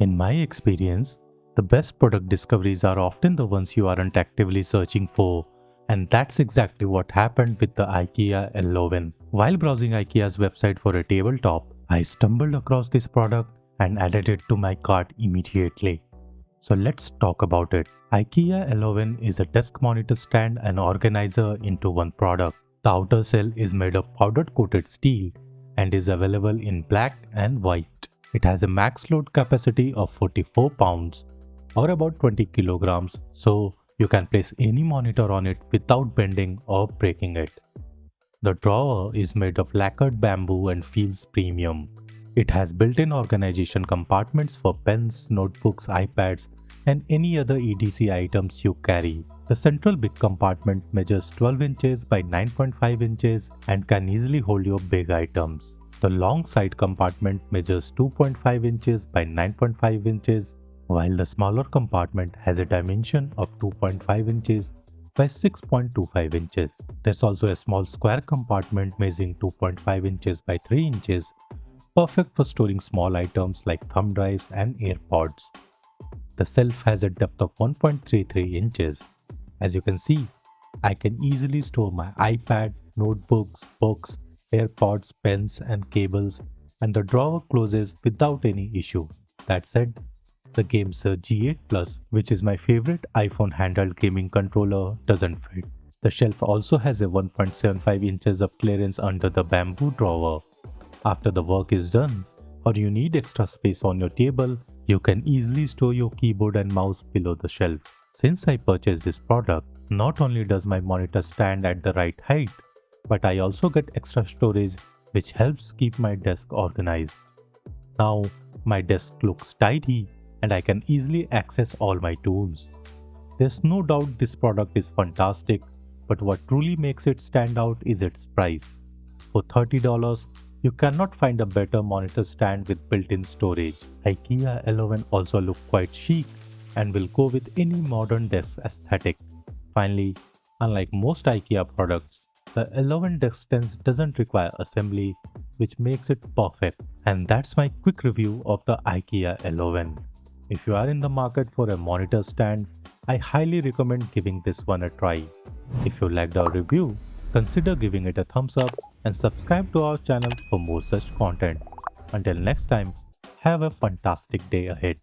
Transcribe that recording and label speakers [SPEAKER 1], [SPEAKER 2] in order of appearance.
[SPEAKER 1] In my experience, the best product discoveries are often the ones you aren't actively searching for, and that's exactly what happened with the IKEA Elloven. While browsing IKEA's website for a tabletop, I stumbled across this product and added it to my cart immediately. So let's talk about it. IKEA Elloven is a desk monitor stand and organizer into one product. The outer shell is made of powdered coated steel and is available in black and white. It has a max load capacity of 44 pounds or about 20 kilograms, so you can place any monitor on it without bending or breaking it. The drawer is made of lacquered bamboo and feels premium. It has built-in organization compartments for pens, notebooks, iPads, and any other EDC items you carry. The central big compartment measures 12 inches by 9.5 inches and can easily hold your big items. The long side compartment measures 2.5 inches by 9.5 inches, while the smaller compartment has a dimension of 2.5 inches by 6.25 inches. There's also a small square compartment measuring 2.5 inches by 3 inches, perfect for storing small items like thumb drives and AirPods. The shelf has a depth of 1.33 inches. As you can see, I can easily store my iPad, notebooks, books, AirPods, pens, and cables, and the drawer closes without any issue. That said, the game's G8 Plus, which is my favorite iPhone handheld gaming controller, doesn't fit. The shelf also has a 1.75 inches of clearance under the bamboo drawer. After the work is done, or you need extra space on your table, you can easily store your keyboard and mouse below the shelf. Since I purchased this product, not only does my monitor stand at the right height, but I also get extra storage which helps keep my desk organized. Now, my desk looks tidy and I can easily access all my tools. There's no doubt this product is fantastic, but what truly makes it stand out is its price. For $30, you cannot find a better monitor stand with built-in storage. IKEA Elloven also look quite chic and will go with any modern desk aesthetic. Finally, unlike most IKEA products, the Elloven desk stand doesn't require assembly, which makes it perfect. And that's my quick review of the IKEA Elloven. If you are in the market for a monitor stand, I highly recommend giving this one a try. If you liked our review, consider giving it a thumbs up and subscribe to our channel for more such content. Until next time, have a fantastic day ahead.